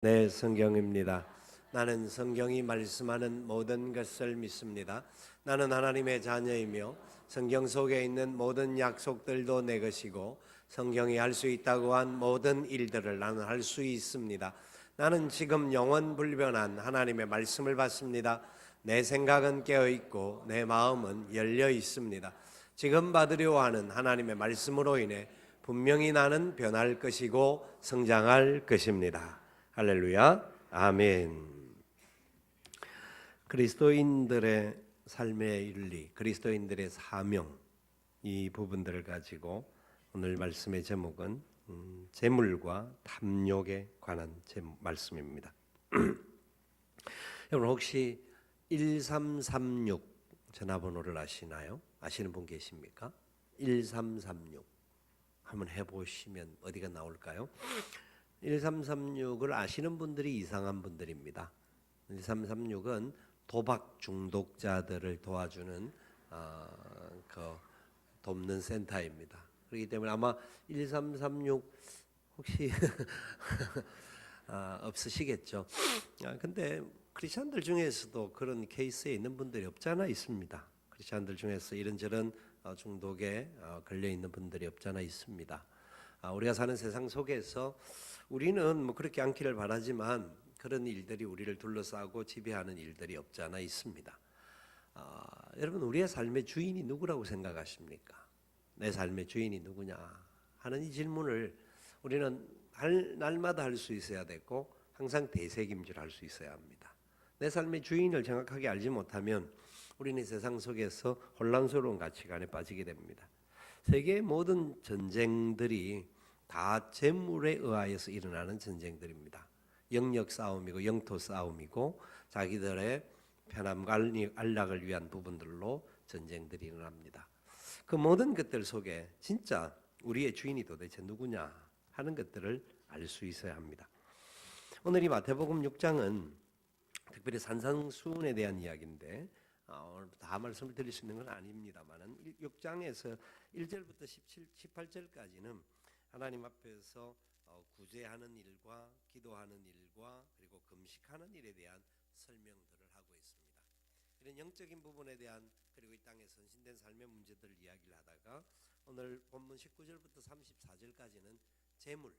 네, 성경입니다. 나는 성경이 말씀하는 모든 것을 믿습니다. 나는 하나님의 자녀이며 성경 속에 있는 모든 약속들도 내 것이고 성경이 할 수 있다고 한 모든 일들을 나는 할 수 있습니다. 나는 지금 영원 불변한 하나님의 말씀을 받습니다. 내 생각은 깨어 있고 내 마음은 열려 있습니다. 지금 받으려 하는 하나님의 말씀으로 인해 분명히 나는 변할 것이고 성장할 것입니다. 할렐루야. 아멘. 그리스도인들의 삶의 윤리, 그리스도인들의 사명, 이 부분들을 가지고 오늘 말씀의 제목은 재물과 탐욕에 관한 말씀입니다. 여러분 혹시 1336 전화번호를 아시나요? 아시는 분 계십니까? 1336 한번 해보시면 어디가 나올까요? 1336을 아시는 분들이 이상한 분들입니다. 1336은 도박 중독자들을 도와주는 돕는 센터입니다. 그렇기 때문에 아마 1336 혹시 없으시겠죠. 근데 크리스천들 중에서도 그런 케이스에 있는 분들이 없잖아 있습니다. 크리스천들 중에서 이런저런 중독에 걸려 있는 분들이 없잖아 있습니다. 우리가 사는 세상 속에서 우리는 뭐 그렇게 않기를 바라지만 그런 일들이 우리를 둘러싸고 지배하는 일들이 없지 않아 있습니다. 여러분 우리의 삶의 주인이 누구라고 생각하십니까? 내 삶의 주인이 누구냐 하는 이 질문을 우리는 날마다 할 수 있어야 되고 항상 되새김질할 수 있어야 합니다. 내 삶의 주인을 정확하게 알지 못하면 우리는 세상 속에서 혼란스러운 가치관에 빠지게 됩니다. 세계의 모든 전쟁들이 다 재물에 의하여서 일어나는 전쟁들입니다. 영역 싸움이고 영토 싸움이고 자기들의 편함과 안락을 위한 부분들로 전쟁들이 일어납니다. 그 모든 것들 속에 진짜 우리의 주인이 도대체 누구냐 하는 것들을 알 수 있어야 합니다. 오늘 이 마태복음 6장은 특별히 산상수훈에 대한 이야기인데 오늘 다 말씀을 드릴 수 있는 건 아닙니다만은 6장에서 1절부터 18절까지는 하나님 앞에서 구제하는 일과 기도하는 일과 그리고 금식하는 일에 대한 설명들을 하고 있습니다. 이런 영적인 부분에 대한 그리고 이 땅에 선신된 삶의 문제들을 이야기를 하다가 오늘 본문 19절부터 34절까지는 재물,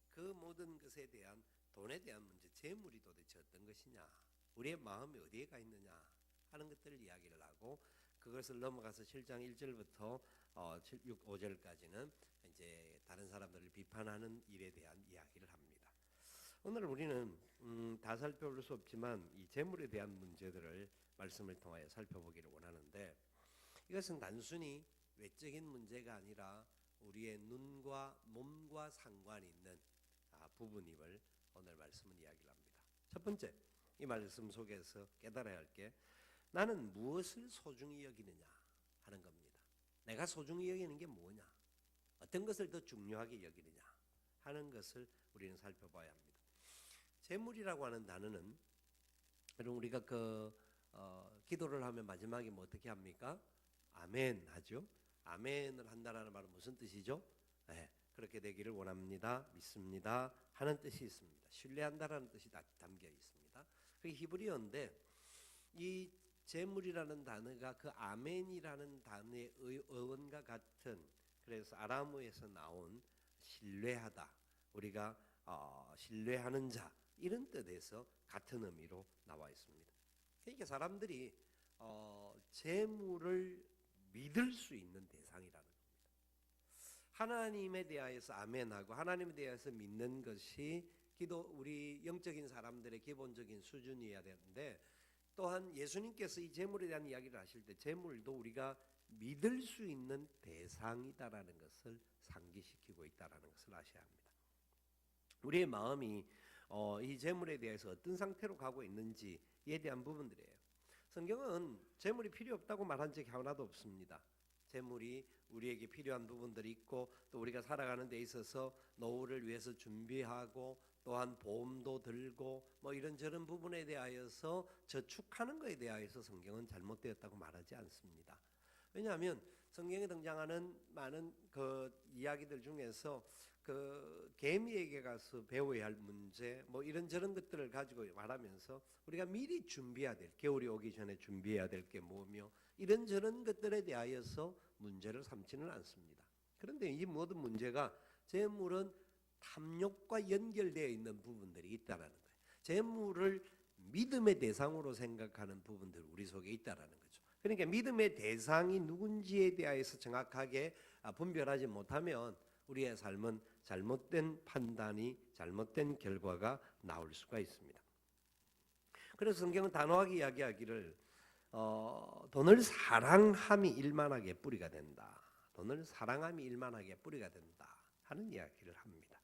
그 모든 것에 대한 돈에 대한 문제, 재물이 도대체 어떤 것이냐, 우리의 마음이 어디에 가 있느냐 하는 것들을 이야기를 하고 그것을 넘어가서 7장 1절부터 5절까지는 이제 다른 사람들을 비판하는 일에 대한 이야기를 합니다. 오늘 우리는 다 살펴볼 수 없지만 이 재물에 대한 문제들을 말씀을 통하여 살펴보기를 원하는데 이것은 단순히 외적인 문제가 아니라 우리의 눈과 몸과 상관이 있는 부분임을 오늘 말씀은 이야기를 합니다. 첫 번째, 이 말씀 속에서 깨달아야 할 게 나는 무엇을 소중히 여기느냐 하는 겁니다. 내가 소중히 여기는 게 뭐냐, 어떤 것을 더 중요하게 여기느냐 하는 것을 우리는 살펴봐야 합니다. 재물이라고 하는 단어는 여러분 우리가 기도를 하면 마지막에 뭐 어떻게 합니까? 아멘 하죠. 아멘을 한다는 말은 무슨 뜻이죠? 네, 그렇게 되기를 원합니다, 믿습니다 하는 뜻이 있습니다. 신뢰한다라는 뜻이 담겨 있습니다. 그게 히브리어인데 이 재물이라는 단어가 그 아멘이라는 단어의 어원과 같은, 그래서 아람어에서 나온 신뢰하다, 우리가 신뢰하는 자, 이런 뜻에서 같은 의미로 나와 있습니다. 그러니까 사람들이 재물을 믿을 수 있는 대상이라는 겁니다. 하나님에 대하여서 아멘하고 하나님에 대해서 믿는 것이 우리 영적인 사람들의 기본적인 수준이어야 되는데, 또한 예수님께서 이 재물에 대한 이야기를 하실 때 재물도 우리가 믿을 수 있는 대상이다라는 것을 상기시키고 있다라는 것을 아셔야 합니다. 우리의 마음이 이 재물에 대해서 어떤 상태로 가고 있는지에 대한 부분들이에요. 성경은 재물이 필요 없다고 말한 적이 하나도 없습니다. 재물이 우리에게 필요한 부분들이 있고 또 우리가 살아가는 데 있어서 노후를 위해서 준비하고 또한 보험도 들고 뭐 이런저런 부분에 대하여서 저축하는 것에 대하여서 성경은 잘못되었다고 말하지 않습니다. 왜냐하면 성경에 등장하는 많은 그 이야기들 중에서 그 개미에게 가서 배워야 할 문제 뭐 이런저런 것들을 가지고 말하면서 우리가 미리 준비해야 될, 겨울이 오기 전에 준비해야 될 게 뭐며 이런저런 것들에 대하여서 문제를 삼지는 않습니다. 그런데 이 모든 문제가 재물은 탐욕과 연결되어 있는 부분들이 있다라는 거예요. 재물을 믿음의 대상으로 생각하는 부분들이 우리 속에 있다라는 거죠. 그러니까 믿음의 대상이 누군지에 대해서 정확하게 분별하지 못하면 우리의 삶은 잘못된 판단이, 잘못된 결과가 나올 수가 있습니다. 그래서 성경은 단호하게 이야기하기를 돈을 사랑함이 일만하게 뿌리가 된다. 돈을 사랑함이 일만하게 뿌리가 된다 하는 이야기를 합니다.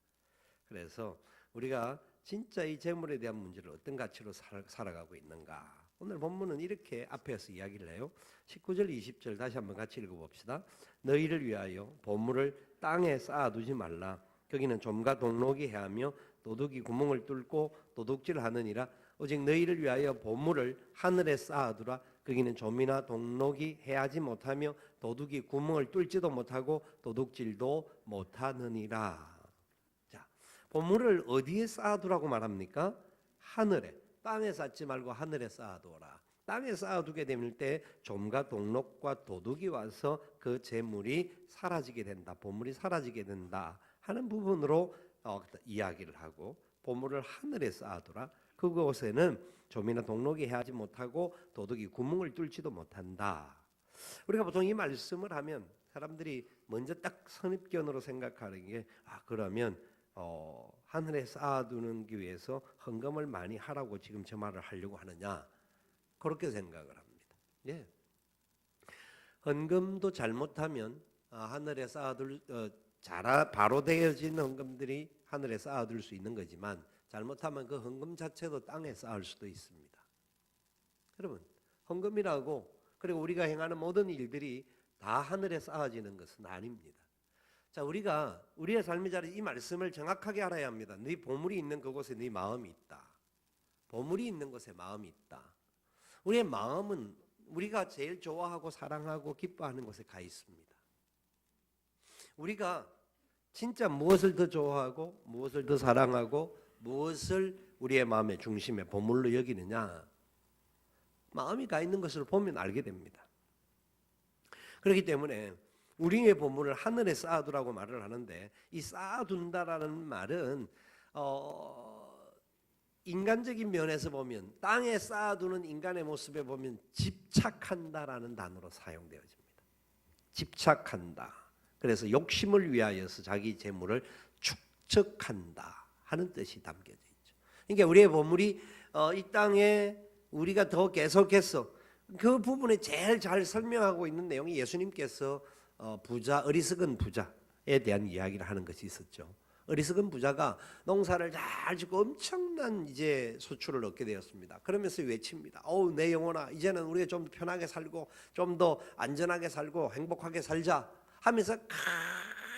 그래서 우리가 진짜 이 재물에 대한 문제를 어떤 가치로 살아가고 있는가. 오늘 본문은 이렇게 앞에서 이야기를 해요. 19절 20절 다시 한번 같이 읽어봅시다. 너희를 위하여 보물을 땅에 쌓아두지 말라. 거기는 좀과 동록이 해하며 도둑이 구멍을 뚫고 도둑질하느니라. 오직 너희를 위하여 보물을 하늘에 쌓아두라. 거기는 좀이나 동록이 해하지 못하며 도둑이 구멍을 뚫지도 못하고 도둑질도 못하느니라. 자, 보물을 어디에 쌓아두라고 말합니까? 하늘에. 땅에 쌓지 말고 하늘에 쌓아두어라. 땅에 쌓아두게 될 때 좀과 동록과 도둑이 와서 그 재물이 사라지게 된다. 보물이 사라지게 된다 하는 부분으로 이야기를 하고, 보물을 하늘에 쌓아두라. 그곳에는 좀이나 동록이 해하지 못하고 도둑이 구멍을 뚫지도 못한다. 우리가 보통 이 말씀을 하면 사람들이 먼저 딱 선입견으로 생각하는 게 그러면 하늘에 쌓아두는 기 위해서 헌금을 많이 하라고 지금 저 말을 하려고 하느냐, 그렇게 생각을 합니다. 예. 헌금도 잘못하면 하늘에 쌓아둘 바로 되어진 헌금들이 하늘에 쌓아둘 수 있는 거지만 잘못하면 그 헌금 자체도 땅에 쌓을 수도 있습니다. 여러분, 헌금이라고 그리고 우리가 행하는 모든 일들이 다 하늘에 쌓아지는 것은 아닙니다. 자, 우리가 우리의 삶의 자리에 이 말씀을 정확하게 알아야 합니다. 네 보물이 있는 그곳에 네 마음이 있다. 보물이 있는 곳에 마음이 있다. 우리의 마음은 우리가 제일 좋아하고 사랑하고 기뻐하는 곳에 가 있습니다. 우리가 진짜 무엇을 더 좋아하고 무엇을 더 사랑하고 무엇을 우리의 마음의 중심에 보물로 여기느냐, 마음이 가 있는 것을 보면 알게 됩니다. 그렇기 때문에 우리의 보물을 하늘에 쌓아두라고 말을 하는데, 이 쌓아둔다라는 말은 인간적인 면에서 보면 땅에 쌓아두는 인간의 모습에 보면 집착한다라는 단어로 사용되어집니다. 집착한다. 그래서 욕심을 위하여서 자기 재물을 축적한다 하는 뜻이 담겨져 있죠. 그러니까 우리의 보물이 이 땅에 우리가 더 계속해서 그 부분에 제일 잘 설명하고 있는 내용이 예수님께서 어리석은 부자에 대한 이야기를 하는 것이 있었죠. 어리석은 부자가 농사를 잘 짓고 엄청난 이제 소출을 얻게 되었습니다. 그러면서 외칩니다. 내 영혼아, 이제는 우리가 좀 더 편하게 살고 좀 더 안전하게 살고 행복하게 살자 하면서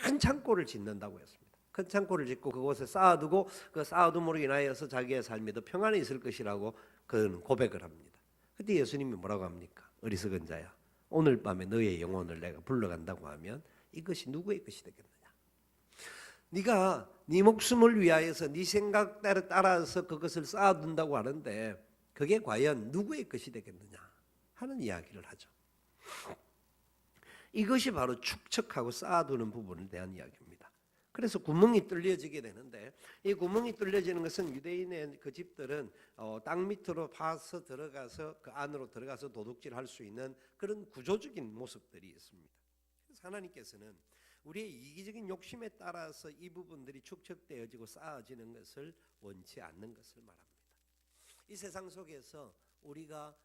큰 창고를 짓는다고 했습니다. 큰 창고를 짓고 그곳에 쌓아두고 그 쌓아둠으로 인하여서 자기의 삶이 더 평안히 있을 것이라고 그는 고백을 합니다. 그때 예수님이 뭐라고 합니까? 어리석은 자야, 오늘 밤에 너의 영혼을 내가 불러간다고 하면 이것이 누구의 것이 되겠느냐? 네가 네 목숨을 위하여서 네 생각 따라서 그것을 쌓아둔다고 하는데 그게 과연 누구의 것이 되겠느냐 하는 이야기를 하죠. 이것이 바로 축적하고 쌓아두는 부분에 대한 이야기입니다. 그래서 구멍이 뚫려지게 되는데, 이 구멍이 뚫려지는 것은 유대인의 그 집들은 땅 밑으로 파서 들어가서 그 안으로 들어가서 도둑질할 수 있는 그런 구조적인 모습들이 있습니다. 그래서 하나님께서는 우리의 이기적인 욕심에 따라서 이 부분들이 축적되어지고 쌓아지는 것을 원치 않는 것을 말합니다. 이 세상 속에서 우리가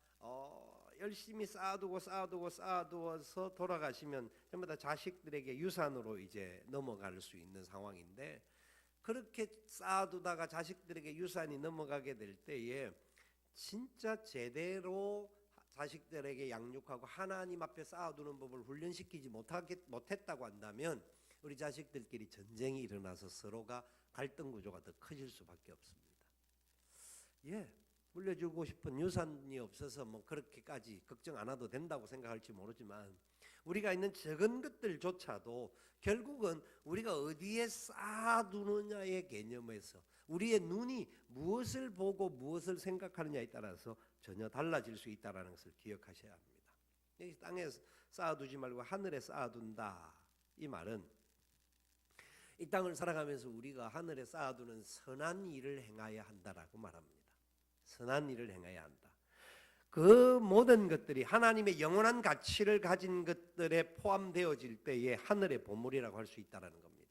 열심히 쌓아두어서 돌아가시면 전부 다 자식들에게 유산으로 이제 넘어갈 수 있는 상황인데, 그렇게 쌓아두다가 자식들에게 유산이 넘어가게 될 때에 진짜 제대로 자식들에게 양육하고 하나님 앞에 쌓아두는 법을 훈련시키지 못했다고 한다면 우리 자식들끼리 전쟁이 일어나서 서로가 갈등 구조가 더 커질 수밖에 없습니다. 물려주고 싶은 유산이 없어서 뭐 그렇게까지 걱정 안 해도 된다고 생각할지 모르지만, 우리가 있는 적은 것들조차도 결국은 우리가 어디에 쌓아두느냐의 개념에서 우리의 눈이 무엇을 보고 무엇을 생각하느냐에 따라서 전혀 달라질 수 있다는 것을 기억하셔야 합니다. 여기 땅에 쌓아두지 말고 하늘에 쌓아둔다. 이 말은 이 땅을 살아가면서 우리가 하늘에 쌓아두는 선한 일을 행해야 한다라고 말합니다. 선한 일을 행해야 한다. 그 모든 것들이 하나님의 영원한 가치를 가진 것들에 포함되어질 때에 하늘의 보물이라고 할 수 있다는 겁니다.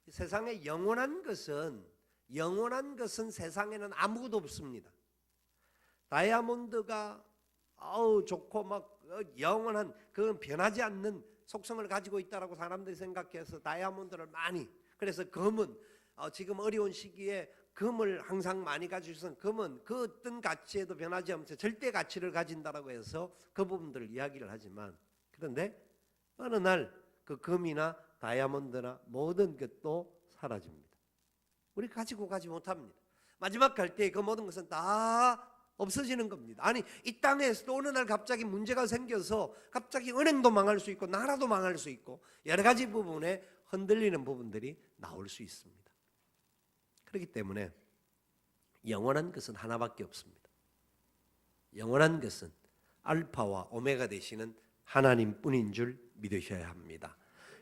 세상에 영원한 것은 세상에는 아무것도 없습니다. 다이아몬드가 좋고 막 영원한 그건 변하지 않는 속성을 가지고 있다라고 사람들이 생각해서 다이아몬드를 많이, 그래서 금은 지금 어려운 시기에 금을 항상 많이 가지고 있어서 금은 그 어떤 가치에도 변하지 않으면서 절대 가치를 가진다라고 해서 그 부분들을 이야기를 하지만, 그런데 어느 날 그 금이나 다이아몬드나 모든 것도 사라집니다. 우리 가지고 가지 못합니다. 마지막 갈 때 그 모든 것은 다 없어지는 겁니다. 아니, 이 땅에서도 어느 날 갑자기 문제가 생겨서 갑자기 은행도 망할 수 있고 나라도 망할 수 있고 여러 가지 부분에 흔들리는 부분들이 나올 수 있습니다. 그렇기 때문에 영원한 것은 하나밖에 없습니다. 영원한 것은 알파와 오메가 되시는 하나님뿐인 줄 믿으셔야 합니다.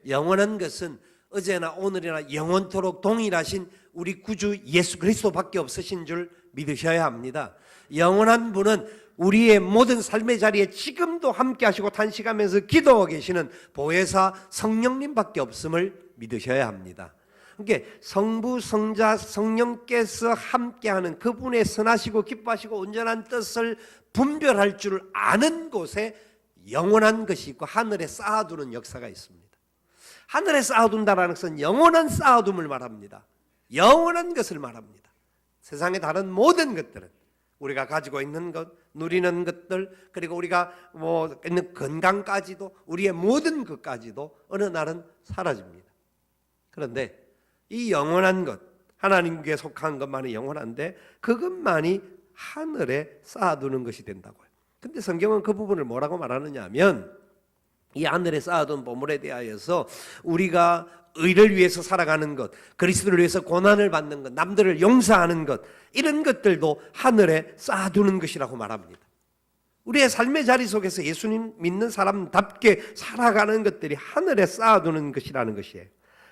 영원한 것은 어제나 오늘이나 영원토록 동일하신 우리 구주 예수 그리스도밖에 없으신 줄 믿으셔야 합니다. 영원한 분은 우리의 모든 삶의 자리에 지금도 함께 하시고 탄식하면서 기도하고 계시는 보혜사 성령님밖에 없음을 믿으셔야 합니다. 그러니까 성부, 성자, 성령께서 함께하는 그분의 선하시고 기뻐하시고 온전한 뜻을 분별할 줄 아는 곳에 영원한 것이 있고 하늘에 쌓아두는 역사가 있습니다. 하늘에 쌓아둔다는 것은 영원한 쌓아둠을 말합니다. 영원한 것을 말합니다. 세상의 다른 모든 것들은 우리가 가지고 있는 것, 누리는 것들, 그리고 우리가 있는 건강까지도, 우리의 모든 것까지도 어느 날은 사라집니다. 그런데 이 영원한 것, 하나님께 속한 것만이 영원한데 그것만이 하늘에 쌓아두는 것이 된다고요. 근데 성경은 그 부분을 뭐라고 말하느냐 하면, 이 하늘에 쌓아둔 보물에 대하여서 우리가 의를 위해서 살아가는 것, 그리스도를 위해서 고난을 받는 것, 남들을 용서하는 것, 이런 것들도 하늘에 쌓아두는 것이라고 말합니다. 우리의 삶의 자리 속에서 예수님 믿는 사람답게 살아가는 것들이 하늘에 쌓아두는 것이라는 것이에요.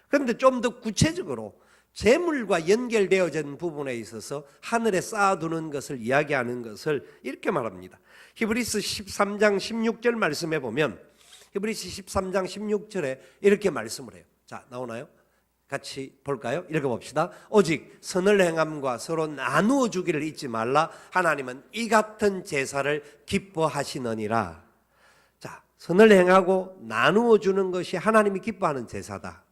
그런데 좀 더 구체적으로 재물과 연결되어진 부분에 있어서 하늘에 쌓아두는 것을 이야기하는 것을 이렇게 말합니다. 히브리서 13장 16절 말씀해 보면, 히브리서 13장 16절에 이렇게 말씀을 해요. 자, 나오나요? 같이 볼까요? 읽어봅시다. 오직 선을 행함과 서로 나누어 주기를 잊지 말라. 하나님은 이 같은 제사를 기뻐하시느니라. 자, 선을 행하고 나누어 주는 것이 하나님이 기뻐하는 제사다.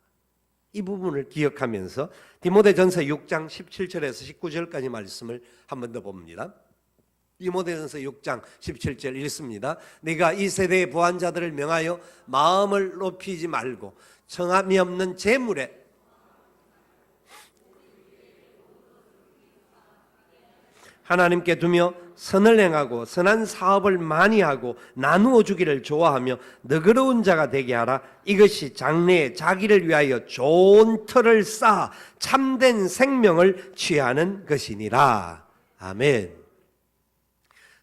이 부분을 기억하면서 디모데전서 6장 17절에서 19절까지 말씀을 한 번 더 봅니다. 디모데전서 6장 17절 읽습니다. 네가 이 세대의 부한 자들을 명하여 마음을 높이지 말고 청함이 없는 재물에 하나님께 두며 선을 행하고 선한 사업을 많이 하고 나누어 주기를 좋아하며 너그러운 자가 되게 하라. 이것이 장래에 자기를 위하여 좋은 터를 쌓아 참된 생명을 취하는 것이니라. 아멘.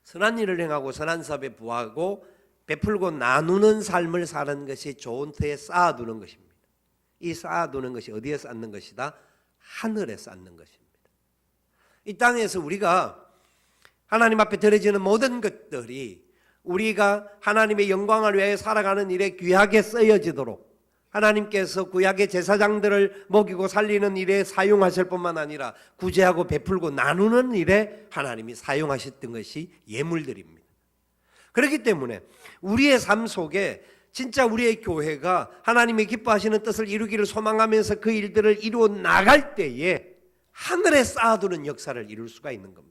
선한 일을 행하고 선한 사업에 부하고 베풀고 나누는 삶을 사는 것이 좋은 터에 쌓아두는 것입니다. 이 쌓아두는 것이 어디에 쌓는 것이다? 하늘에 쌓는 것입니다. 이 땅에서 우리가 하나님 앞에 드려지는 모든 것들이 우리가 하나님의 영광을 위해 살아가는 일에 귀하게 쓰여지도록 하나님께서 구약의 제사장들을 먹이고 살리는 일에 사용하실 뿐만 아니라 구제하고 베풀고 나누는 일에 하나님이 사용하셨던 것이 예물들입니다. 그렇기 때문에 우리의 삶 속에 진짜 우리의 교회가 하나님의 기뻐하시는 뜻을 이루기를 소망하면서 그 일들을 이루어 나갈 때에 하늘에 쌓아두는 역사를 이룰 수가 있는 겁니다.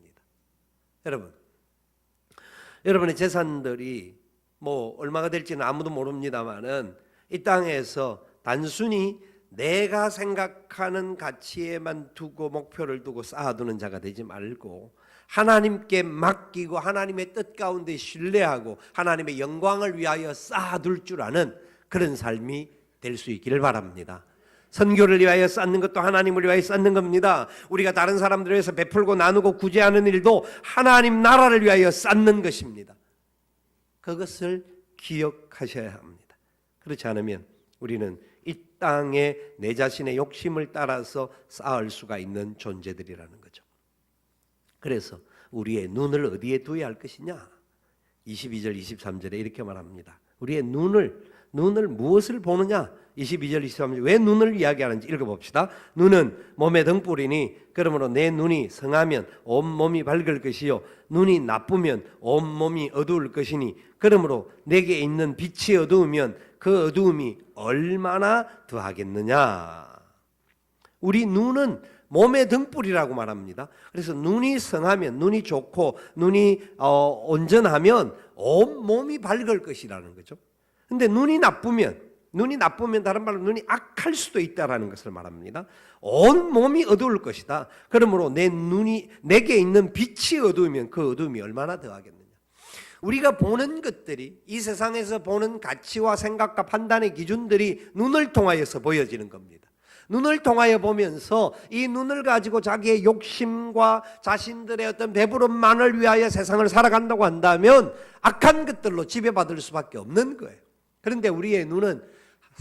여러분의 재산들이 얼마가 될지는 아무도 모릅니다만은 이 땅에서 단순히 내가 생각하는 가치에만 두고 목표를 두고 쌓아두는 자가 되지 말고 하나님께 맡기고 하나님의 뜻 가운데 신뢰하고 하나님의 영광을 위하여 쌓아둘 줄 아는 그런 삶이 될 수 있기를 바랍니다. 선교를 위하여 쌓는 것도 하나님을 위하여 쌓는 겁니다. 우리가 다른 사람들을 위해서 베풀고 나누고 구제하는 일도 하나님 나라를 위하여 쌓는 것입니다. 그것을 기억하셔야 합니다. 그렇지 않으면 우리는 이 땅에 내 자신의 욕심을 따라서 쌓을 수가 있는 존재들이라는 거죠. 그래서 우리의 눈을 어디에 두어야 할 것이냐? 22절 23절에 이렇게 말합니다. 우리의 눈을 무엇을 보느냐? 22절 23절 왜 눈을 이야기하는지 읽어봅시다. 눈은 몸의 등불이니 그러므로 내 눈이 성하면 온몸이 밝을 것이요 눈이 나쁘면 온몸이 어두울 것이니 그러므로 내게 있는 빛이 어두우면 그 어두움이 얼마나 더하겠느냐. 우리 눈은 몸의 등불이라고 말합니다. 그래서 눈이 성하면, 눈이 좋고 눈이 온전하면 온몸이 밝을 것이라는 거죠. 근데 눈이 나쁘면 다른 말로 눈이 악할 수도 있다라는 것을 말합니다. 온 몸이 어두울 것이다. 그러므로 내게 있는 빛이 어두우면 그 어두움이 얼마나 더하겠느냐. 우리가 보는 것들이 이 세상에서 보는 가치와 생각과 판단의 기준들이 눈을 통하여서 보여지는 겁니다. 눈을 통하여 보면서 이 눈을 가지고 자기의 욕심과 자신들의 어떤 배부름만을 위하여 세상을 살아간다고 한다면 악한 것들로 지배받을 수밖에 없는 거예요. 그런데 우리의 눈은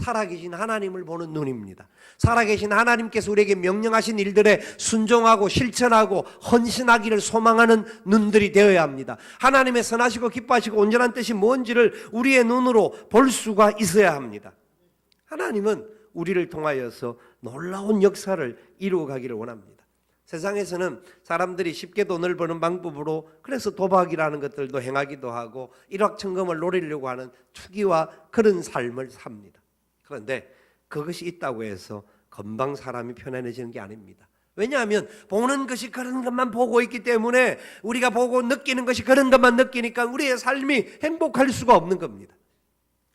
살아계신 하나님을 보는 눈입니다. 살아계신 하나님께서 우리에게 명령하신 일들에 순종하고 실천하고 헌신하기를 소망하는 눈들이 되어야 합니다. 하나님의 선하시고 기뻐하시고 온전한 뜻이 뭔지를 우리의 눈으로 볼 수가 있어야 합니다. 하나님은 우리를 통하여서 놀라운 역사를 이루어가기를 원합니다. 세상에서는 사람들이 쉽게 돈을 버는 방법으로 그래서 도박이라는 것들도 행하기도 하고 일확천금을 노리려고 하는 투기와 그런 삶을 삽니다. 그런데 그것이 있다고 해서 금방 사람이 편안해지는 게 아닙니다. 왜냐하면 보는 것이 그런 것만 보고 있기 때문에 우리가 보고 느끼는 것이 그런 것만 느끼니까 우리의 삶이 행복할 수가 없는 겁니다.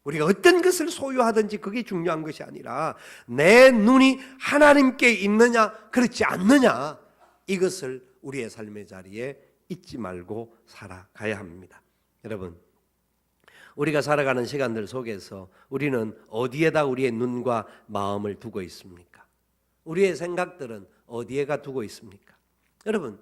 우리가 어떤 것을 소유하든지 그게 중요한 것이 아니라 내 눈이 하나님께 있느냐 그렇지 않느냐 이것을 우리의 삶의 자리에 잊지 말고 살아가야 합니다. 여러분, 우리가 살아가는 시간들 속에서 우리는 어디에다 우리의 눈과 마음을 두고 있습니까? 우리의 생각들은 어디에가 두고 있습니까? 여러분,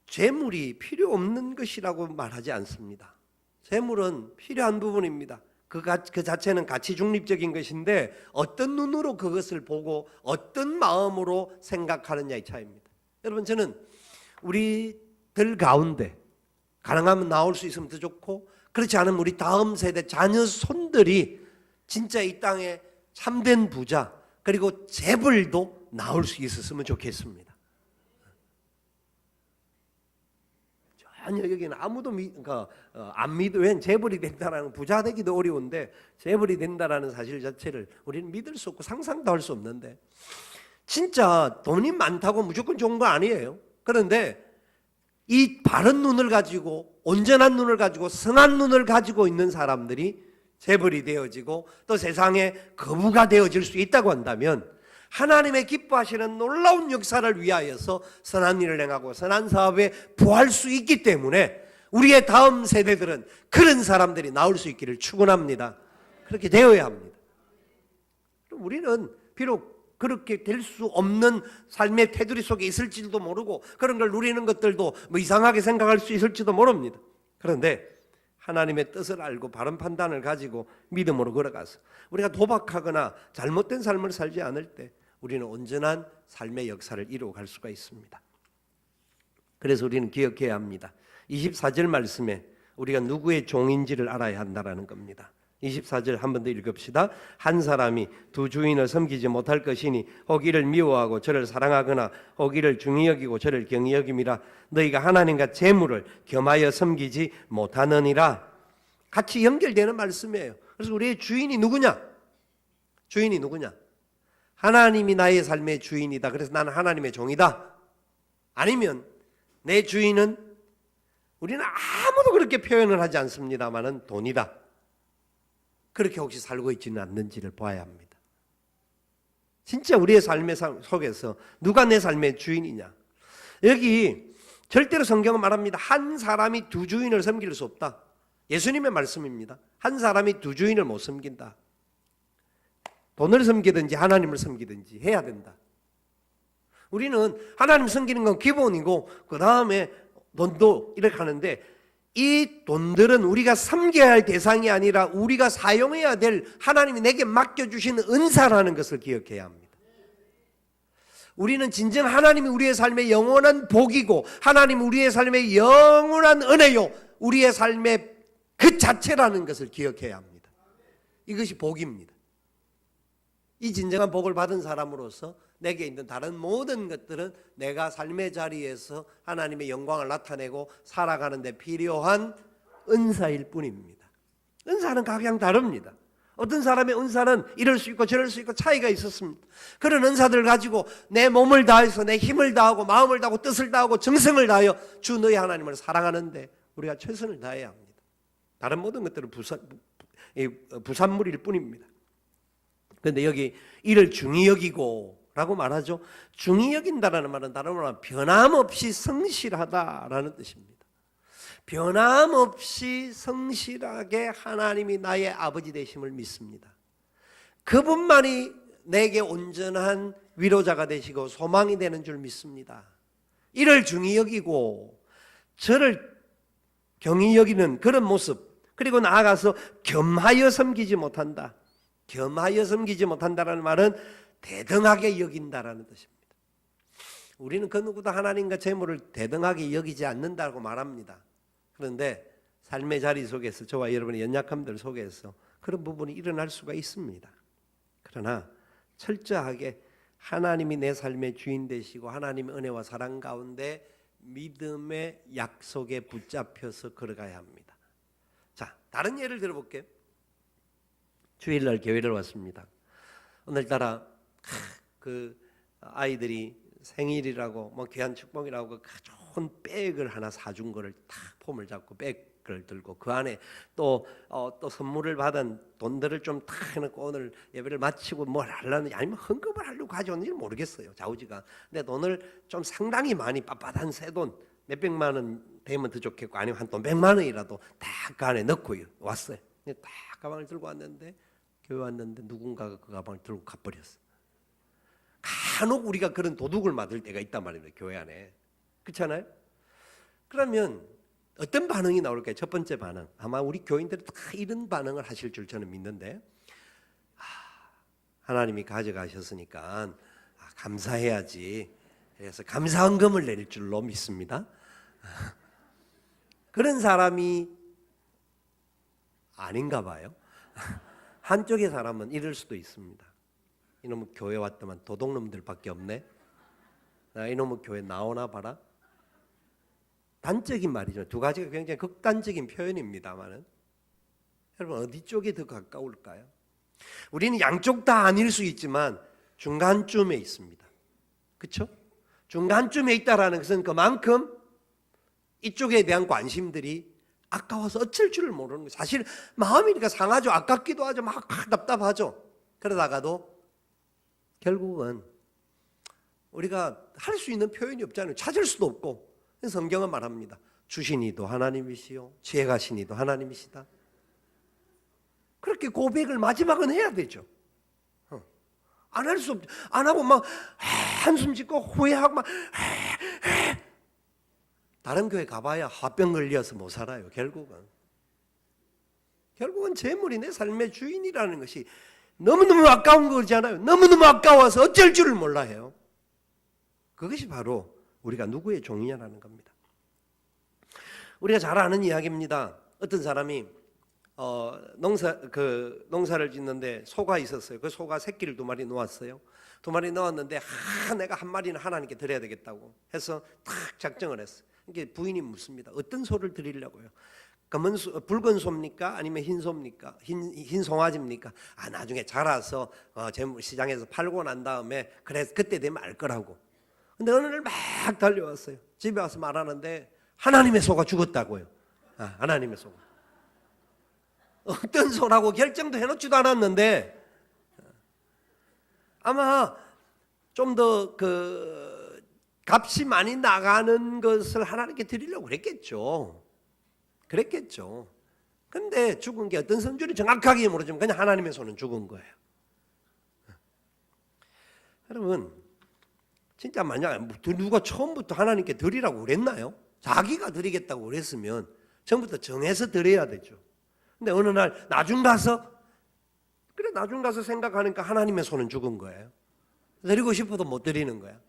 재물이 필요 없는 것이라고 말하지 않습니다. 재물은 필요한 부분입니다. 그 자체는 가치 중립적인 것인데 어떤 눈으로 그것을 보고 어떤 마음으로 생각하느냐의 차이입니다. 여러분, 저는 우리들 가운데 가능하면 나올 수 있으면 더 좋고 그렇지 않으면 우리 다음 세대 자녀 손들이 진짜 이 땅에 참된 부자 그리고 재벌도 나올 수 있었으면 좋겠습니다. 전혀 여기는 아무도 안 믿어. 왜 재벌이 된다라는 부자 되기도 어려운데 재벌이 된다라는 사실 자체를 우리는 믿을 수 없고 상상도 할 수 없는데 진짜 돈이 많다고 무조건 좋은 거 아니에요. 그런데 이 바른 눈을 가지고 온전한 눈을 가지고 선한 눈을 가지고 있는 사람들이 재벌이 되어지고 또 세상에 거부가 되어질 수 있다고 한다면 하나님의 기뻐하시는 놀라운 역사를 위하여서 선한 일을 행하고 선한 사업에 부할 수 있기 때문에 우리의 다음 세대들은 그런 사람들이 나올 수 있기를 축원합니다. 그렇게 되어야 합니다. 우리는 비록 그렇게 될 수 없는 삶의 테두리 속에 있을지도 모르고 그런 걸 누리는 것들도 뭐 이상하게 생각할 수 있을지도 모릅니다. 그런데 하나님의 뜻을 알고 바른 판단을 가지고 믿음으로 걸어가서 우리가 도박하거나 잘못된 삶을 살지 않을 때 우리는 온전한 삶의 역사를 이루어갈 수가 있습니다. 그래서 우리는 기억해야 합니다. 24절 말씀에 우리가 누구의 종인지를 알아야 한다라는 겁니다. 24절 한 번 더 읽읍시다. 한 사람이 두 주인을 섬기지 못할 것이니 혹 이를 미워하고 저를 사랑하거나 혹 이를 중히 여기고 저를 경히 여김이라. 너희가 하나님과 재물을 겸하여 섬기지 못하느니라. 같이 연결되는 말씀이에요. 그래서 우리의 주인이 누구냐? 주인이 누구냐? 하나님이 나의 삶의 주인이다. 그래서 나는 하나님의 종이다. 아니면 내 주인은 우리는 아무도 그렇게 표현을 하지 않습니다만은 돈이다. 그렇게 혹시 살고 있지는 않는지를 봐야 합니다. 진짜 우리의 삶의 속에서 누가 내 삶의 주인이냐. 여기 절대로 성경은 말합니다. 한 사람이 두 주인을 섬길 수 없다. 예수님의 말씀입니다. 한 사람이 두 주인을 못 섬긴다. 돈을 섬기든지 하나님을 섬기든지 해야 된다. 우리는 하나님 섬기는 건 기본이고 그 다음에 돈도 이렇게 하는데, 이 돈들은 우리가 섬겨야 할 대상이 아니라 우리가 사용해야 될 하나님이 내게 맡겨주신 은사라는 것을 기억해야 합니다. 우리는 진정 하나님이 우리의 삶의 영원한 복이고 하나님 우리의 삶의 영원한 은혜요, 우리의 삶의 그 자체라는 것을 기억해야 합니다. 이것이 복입니다. 이 진정한 복을 받은 사람으로서 내게 있는 다른 모든 것들은 내가 삶의 자리에서 하나님의 영광을 나타내고 살아가는 데 필요한 은사일 뿐입니다. 은사는 각양 다릅니다. 어떤 사람의 은사는 이럴 수 있고 저럴 수 있고 차이가 있었습니다. 그런 은사들을 가지고 내 몸을 다해서 내 힘을 다하고 마음을 다하고 뜻을 다하고 정성을 다하여 주 너희 하나님을 사랑하는데 우리가 최선을 다해야 합니다. 다른 모든 것들은 부산물일 뿐입니다. 그런데 여기 이를 중히 여기고 라고 말하죠. 중히 여긴다라는 말은 다른 말로 변함없이 성실하다라는 뜻입니다. 변함없이 성실하게 하나님이 나의 아버지 되심을 믿습니다. 그분만이 내게 온전한 위로자가 되시고 소망이 되는 줄 믿습니다. 이를 중히 여기고 저를 경히 여기는 그런 모습, 그리고 나아가서 겸하여 섬기지 못한다. 겸하여 섬기지 못한다라는 말은 대등하게 여긴다라는 뜻입니다. 우리는 그 누구도 하나님과 재물을 대등하게 여기지 않는다고 말합니다. 그런데 삶의 자리 속에서 저와 여러분의 연약함들 속에서 그런 부분이 일어날 수가 있습니다. 그러나 철저하게 하나님이 내 삶의 주인 되시고 하나님의 은혜와 사랑 가운데 믿음의 약속에 붙잡혀서 걸어가야 합니다. 자, 다른 예를 들어볼게요. 주일날 교회를 왔습니다. 오늘따라 그 아이들이 생일이라고 뭐 귀한 축복이라고 좋은 백을 하나 사준 거를 탁 폼을 잡고 백을 들고 그 안에 또 선물을 받은 돈들을 좀 탁 해놓고 오늘 예배를 마치고 뭘 하려는지 아니면 헌금을 하려고 가져왔는지 모르겠어요. 좌우지가. 근데 돈을 좀 상당히 많이 빳빳한 새 돈 몇백만 원 되면 더 좋겠고 아니면 한 돈 100만 원이라도 딱 그 안에 넣고 왔어요. 딱 가방을 들고 왔는데 교회 왔는데 누군가가 그 가방을 들고 가버렸어요. 간혹 우리가 그런 도둑을 맞을 때가 있단 말입니다. 교회 안에. 그렇잖아요? 그러면 어떤 반응이 나올까요? 첫 번째 반응. 아마 우리 교인들이 다 이런 반응을 하실 줄 저는 믿는데, 하나님이 가져가셨으니까 감사해야지. 그래서 감사헌금을 낼 줄로 믿습니다. 그런 사람이 아닌가 봐요. 한쪽의 사람은 이럴 수도 있습니다. 이놈은 교회 왔더만 도둑놈들밖에 없네. 이놈은 교회 나오나 봐라. 단적인 말이죠. 두 가지가 굉장히 극단적인 표현입니다만은 여러분 어디 쪽이 더 가까울까요? 우리는 양쪽 다 아닐 수 있지만 중간쯤에 있습니다. 그렇죠? 중간쯤에 있다라는 것은 그만큼 이쪽에 대한 관심들이 아까워서 어쩔 줄을 모르는 거예요. 사실 마음이니까 상하죠. 아깝기도 하죠. 막 답답하죠. 그러다가도 결국은 우리가 할 수 있는 표현이 없잖아요. 찾을 수도 없고. 성경은 말합니다. 주신이도 하나님이시요 지혜가시니도 하나님이시다. 그렇게 고백을 마지막은 해야 되죠. 안 할 수 없죠. 안 하고 막 한숨 짓고 후회하고 막 다른 교회 가봐야 화병 걸려서 못 살아요. 결국은 재물이 내 삶의 주인이라는 것이 너무너무 아까운 거잖아요. 너무너무 아까워서 어쩔 줄을 몰라 해요. 그것이 바로 우리가 누구의 종이냐라는 겁니다. 우리가 잘 아는 이야기입니다. 어떤 사람이 농사를 짓는데 소가 있었어요. 그 소가 새끼를 2마리 놓았어요. 2마리 놓았는데 내가 한 마리는 하나님께 드려야 되겠다고 해서 탁 작정을 했어요. 이게 부인이 묻습니다. 어떤 소를 드리려고요? 붉은 소입니까? 아니면 흰 소입니까? 흰 송아지입니까? 나중에 자라서 시장에서 팔고 난 다음에 그때 되면 알 거라고. 근데 어느 날 막 달려왔어요. 집에 와서 말하는데 하나님의 소가 죽었다고요. 하나님의 소가. 어떤 소라고 결정도 해놓지도 않았는데 아마 좀 더 값이 많이 나가는 것을 하나님께 드리려고 그랬겠죠. 근데 죽은 게 어떤 성질이 정확하게 모르지만 그냥 하나님의 손은 죽은 거예요. 여러분, 진짜 만약 누가 처음부터 하나님께 드리라고 그랬나요? 자기가 드리겠다고 그랬으면 처음부터 정해서 드려야 되죠. 근데 어느 날 나중 가서 생각하니까 하나님의 손은 죽은 거예요. 드리고 싶어도 못 드리는 거야.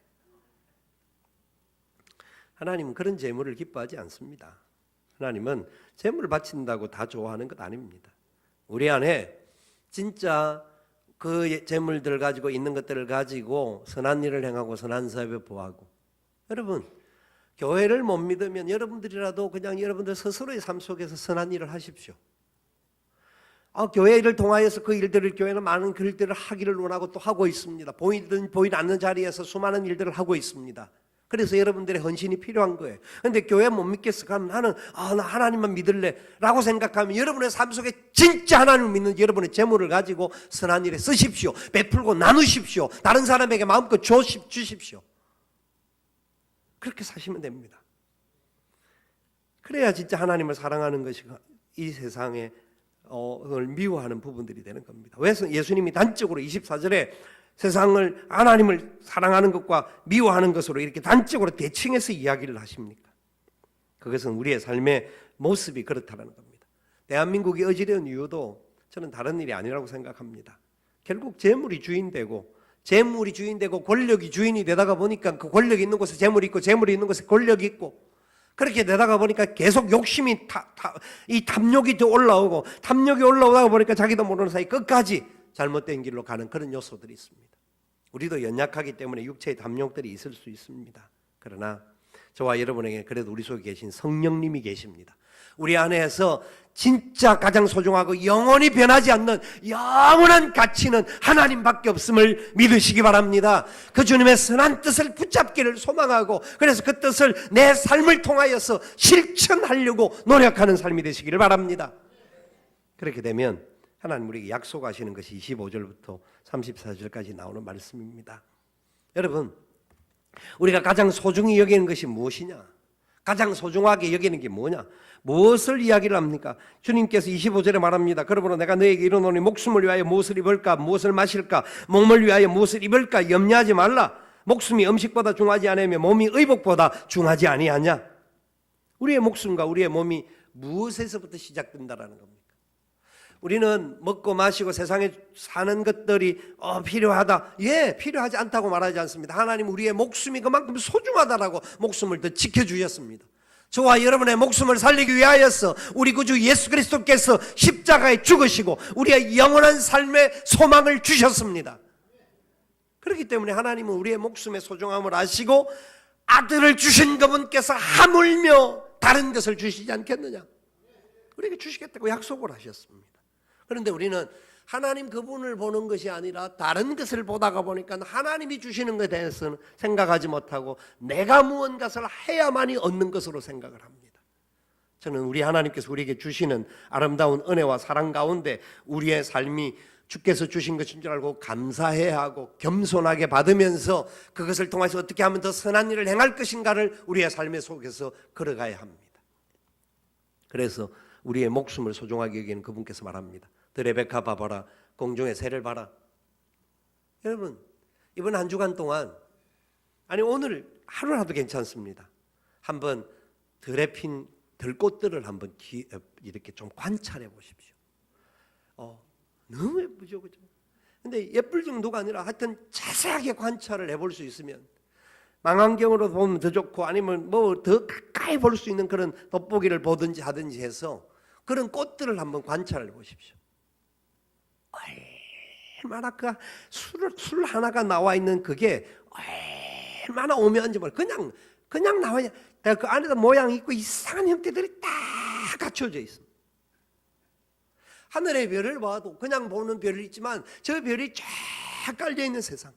하나님은 그런 재물을 기뻐하지 않습니다. 하나님은 재물을 바친다고 다 좋아하는 것 아닙니다. 우리 안에 진짜 그 재물들을 가지고 있는 것들을 가지고 선한 일을 행하고 선한 사업에 보하고, 여러분 교회를 못 믿으면 여러분들이라도 그냥 여러분들 스스로의 삶 속에서 선한 일을 하십시오. 교회 일을 통하여서 그 일들을, 교회는 많은 그 일들을 하기를 원하고 또 하고 있습니다. 보이든 보이지 않는 자리에서 수많은 일들을 하고 있습니다. 그래서 여러분들의 헌신이 필요한 거예요. 그런데 교회 못 믿겠어 그러면 나는 나 하나님만 믿을래 라고 생각하면 여러분의 삶 속에 진짜 하나님을 믿는 여러분의 재물을 가지고 선한 일에 쓰십시오. 베풀고 나누십시오. 다른 사람에게 마음껏 주십시오. 그렇게 사시면 됩니다. 그래야 진짜 하나님을 사랑하는 것이 이 세상에 미워하는 부분들이 되는 겁니다. 왜 예수님이 단적으로 24절에 세상을, 하나님을 사랑하는 것과 미워하는 것으로 이렇게 단적으로 대칭해서 이야기를 하십니까? 그것은 우리의 삶의 모습이 그렇다는 겁니다. 대한민국이 어지러운 이유도 저는 다른 일이 아니라고 생각합니다. 결국 재물이 주인되고 권력이 주인이 되다가 보니까 그 권력이 있는 곳에 재물이 있고 재물이 있는 곳에 권력이 있고, 그렇게 되다가 보니까 계속 욕심이 이 탐욕이 더 올라오고, 탐욕이 올라오다가 보니까 자기도 모르는 사이 끝까지 잘못된 길로 가는 그런 요소들이 있습니다. 우리도 연약하기 때문에 육체의 탐욕들이 있을 수 있습니다. 그러나 저와 여러분에게 그래도 우리 속에 계신 성령님이 계십니다. 우리 안에서 진짜 가장 소중하고 영원히 변하지 않는 영원한 가치는 하나님밖에 없음을 믿으시기 바랍니다. 그 주님의 선한 뜻을 붙잡기를 소망하고, 그래서 그 뜻을 내 삶을 통하여서 실천하려고 노력하는 삶이 되시기를 바랍니다. 그렇게 되면 하나님 우리에게 약속하시는 것이 25절부터 34절까지 나오는 말씀입니다. 여러분, 우리가 가장 소중히 여기는 것이 무엇이냐? 가장 소중하게 여기는 게 뭐냐? 무엇을 이야기를 합니까? 주님께서 25절에 말합니다. 그러므로 내가 너에게 이르노니 목숨을 위하여 무엇을 입을까, 무엇을 마실까, 몸을 위하여 무엇을 입을까 염려하지 말라. 목숨이 음식보다 중하지 아니하며 몸이 의복보다 중하지 아니하냐? 우리의 목숨과 우리의 몸이 무엇에서부터 시작된다라는 겁니다. 우리는 먹고 마시고 세상에 사는 것들이 필요하다. 필요하지 않다고 말하지 않습니다. 하나님 우리의 목숨이 그만큼 소중하다라고 목숨을 더 지켜주셨습니다. 저와 여러분의 목숨을 살리기 위하여서 우리 구주 예수 그리스도께서 십자가에 죽으시고 우리의 영원한 삶의 소망을 주셨습니다. 그렇기 때문에 하나님은 우리의 목숨의 소중함을 아시고 아들을 주신 그분께서 하물며 다른 것을 주시지 않겠느냐? 우리에게 주시겠다고 약속을 하셨습니다. 그런데 우리는 하나님 그분을 보는 것이 아니라 다른 것을 보다가 보니까 하나님이 주시는 것에 대해서는 생각하지 못하고 내가 무언가를 해야만이 얻는 것으로 생각을 합니다. 저는 우리 하나님께서 우리에게 주시는 아름다운 은혜와 사랑 가운데 우리의 삶이 주께서 주신 것인 줄 알고 감사해야 하고 겸손하게 받으면서 그것을 통해서 어떻게 하면 더 선한 일을 행할 것인가를 우리의 삶의 속에서 걸어가야 합니다. 그래서 우리의 목숨을 소중하게 여기는 그분께서 말합니다. 드레베카 봐봐라, 공중의 새를 봐라. 여러분, 이번 한 주간 동안, 아니 오늘 하루라도 괜찮습니다. 한번 들에 핀 들꽃들을 한번 이렇게 좀 관찰해 보십시오. 너무 예쁘죠, 그죠? 근데 예쁠 정도가 아니라 하여튼 자세하게 관찰을 해볼 수 있으면 망원경으로 보면 더 좋고, 아니면 뭐 더 가까이 볼 수 있는 그런 돋보기를 보든지 하든지 해서 그런 꽃들을 한번 관찰해 보십시오. 얼마나 그 술 하나가 나와 있는 그게 얼마나 오묘한지 몰라. 그냥 나와 있냐. 그 안에다 모양이 있고 이상한 형태들이 다 갖춰져 있습니다. 하늘의 별을 봐도 그냥 보는 별이 있지만 저 별이 쫙 깔려 있는 세상.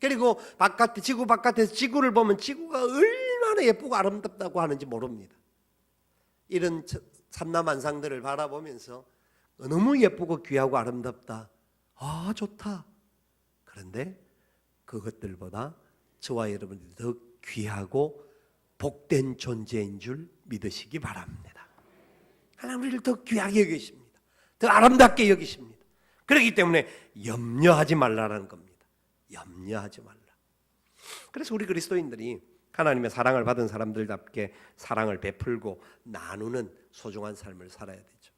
그리고 지구 바깥에서 지구를 보면 지구가 얼마나 예쁘고 아름답다고 하는지 모릅니다. 이런 삼라만상들을 바라보면서 너무 예쁘고 귀하고 아름답다. 좋다. 그런데 그것들보다 저와 여러분이 더 귀하고 복된 존재인 줄 믿으시기 바랍니다. 하나님 우리를 더 귀하게 여기십니다. 더 아름답게 여기십니다. 그렇기 때문에 염려하지 말라는 겁니다. 염려하지 말라. 그래서 우리 그리스도인들이 하나님의 사랑을 받은 사람들답게 사랑을 베풀고 나누는 소중한 삶을 살아야 되죠.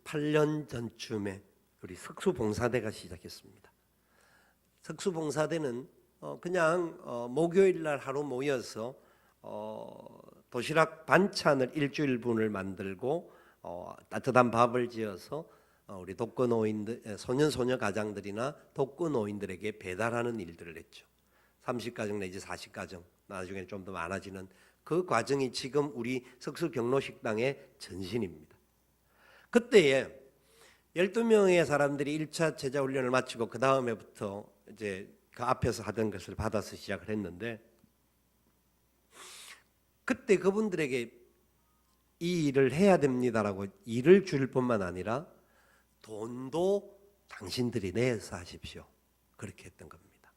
18년 전쯤에 우리 석수봉사대가 시작했습니다. 석수봉사대는 그냥 목요일 날 하루 모여서 도시락 반찬을 일주일분을 만들고 따뜻한 밥을 지어서 우리 독거노인들, 소년소녀 가장들이나 독거노인들에게 배달하는 일들을 했죠. 30가정 내지 40가정, 나중에 좀 더 많아지는 그 과정이 지금 우리 석수경로식당의 전신입니다. 그때에 12명의 사람들이 1차 제자훈련을 마치고 그 다음에부터 이제 그 앞에서 하던 것을 받아서 시작을 했는데, 그때 그분들에게 이 일을 해야 됩니다라고 일을 줄 뿐만 아니라 돈도 당신들이 내서 하십시오, 그렇게 했던 겁니다.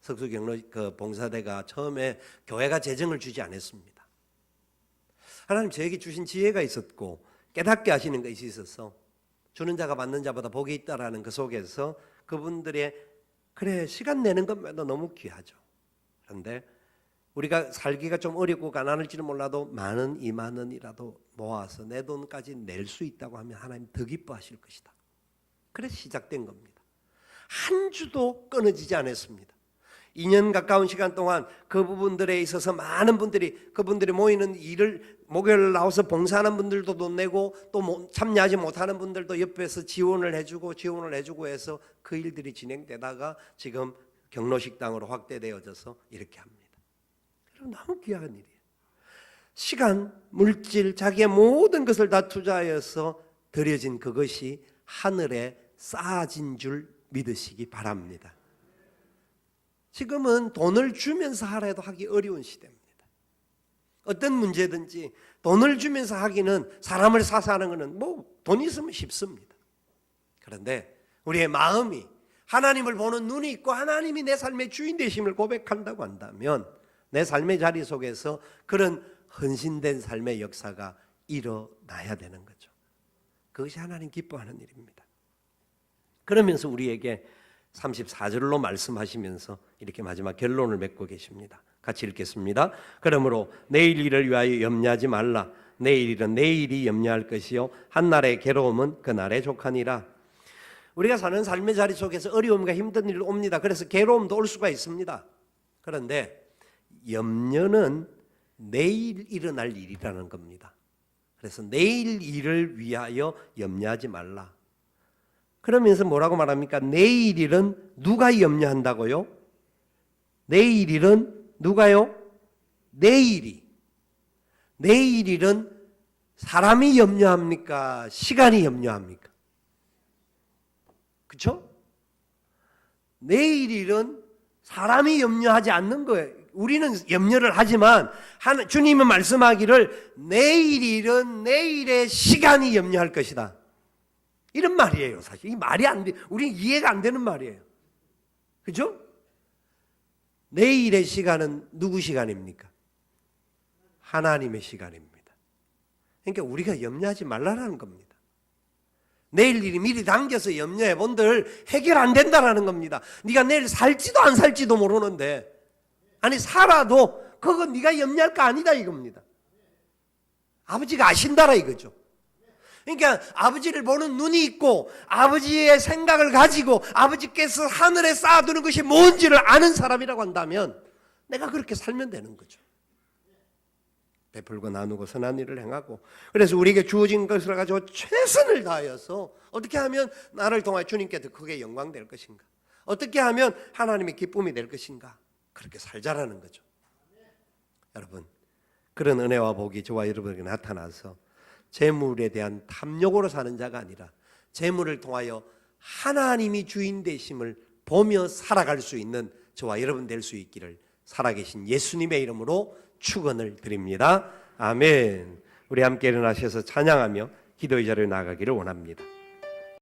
석수경로 그 봉사대가 처음에 교회가 재정을 주지 않았습니다. 하나님 저에게 주신 지혜가 있었고 깨닫게 하시는 것이 있어서 주는 자가 받는 자보다 복이 있다라는 그 속에서 그분들의 그래 시간 내는 것마다 너무 귀하죠. 그런데 우리가 살기가 좀 어렵고 가난할지는 몰라도 10,000원, 20,000원이라도 모아서 내 돈까지 낼 수 있다고 하면 하나님 더 기뻐하실 것이다. 그래서 시작된 겁니다. 한 주도 끊어지지 않았습니다. 2년 가까운 시간 동안 그 부분들에 있어서 많은 분들이 그분들이 모이는 일을 목요일 나와서 봉사하는 분들도 돈 내고 또 참여하지 못하는 분들도 옆에서 지원을 해주고 해서 그 일들이 진행되다가 지금 경로식당으로 확대되어져서 이렇게 합니다. 너무 귀한 일이에요. 시간, 물질, 자기의 모든 것을 다 투자하여서 드려진 그것이 하늘에 쌓아진 줄 믿으시기 바랍니다. 지금은 돈을 주면서 하라 해도 하기 어려운 시대입니다. 어떤 문제든지 돈을 주면서 하기는, 사람을 사서 하는 것은 돈 있으면 쉽습니다. 그런데 우리의 마음이 하나님을 보는 눈이 있고 하나님이 내 삶의 주인 되심을 고백한다고 한다면 내 삶의 자리 속에서 그런 헌신된 삶의 역사가 일어나야 되는 거죠. 그것이 하나님 기뻐하는 일입니다. 그러면서 우리에게 34절로 말씀하시면서 이렇게 마지막 결론을 맺고 계십니다. 같이 읽겠습니다. 그러므로 내일 일을 위하여 염려하지 말라. 내일 일은 내일이 염려할 것이요 한날의 괴로움은 그날에 족하니라. 우리가 사는 삶의 자리 속에서 어려움과 힘든 일이 옵니다. 그래서 괴로움도 올 수가 있습니다. 그런데 염려는 내일 일어날 일이라는 겁니다. 그래서 내일 일을 위하여 염려하지 말라. 그러면서 뭐라고 말합니까? 내일 일은 누가 염려한다고요? 내일 일은 누가요? 내일이. 내일 일은 사람이 염려합니까? 시간이 염려합니까? 그렇죠? 내일 일은 사람이 염려하지 않는 거예요. 우리는 염려를 하지만 주님은 말씀하기를 내일 일은 내일의 시간이 염려할 것이다. 이런 말이에요. 사실 이 말이 안 돼. 우리는 이해가 안 되는 말이에요. 그죠? 내일의 시간은 누구 시간입니까? 하나님의 시간입니다. 그러니까 우리가 염려하지 말라라는 겁니다. 내일 일이 미리 당겨서 염려해 본들 해결 안 된다라는 겁니다. 네가 내일 살지도 안 살지도 모르는데, 아니 살아도 그건 네가 염려할 거 아니다 이겁니다. 아버지가 아신다라 이거죠. 그러니까 아버지를 보는 눈이 있고 아버지의 생각을 가지고 아버지께서 하늘에 쌓아두는 것이 뭔지를 아는 사람이라고 한다면 내가 그렇게 살면 되는 거죠. 베풀고 나누고 선한 일을 행하고, 그래서 우리에게 주어진 것을 가지고 최선을 다하여서 어떻게 하면 나를 통하여 주님께 더 크게 영광 될 것인가, 어떻게 하면 하나님의 기쁨이 될 것인가, 그렇게 살자라는 거죠. 여러분, 그런 은혜와 복이 저와 여러분에게 나타나서 재물에 대한 탐욕으로 사는 자가 아니라 재물을 통하여 하나님이 주인 되심을 보며 살아갈 수 있는 저와 여러분 될 수 있기를 살아계신 예수님의 이름으로 축원을 드립니다. 아멘. 우리 함께 일어나셔서 찬양하며 기도의 자리로 나가기를 원합니다.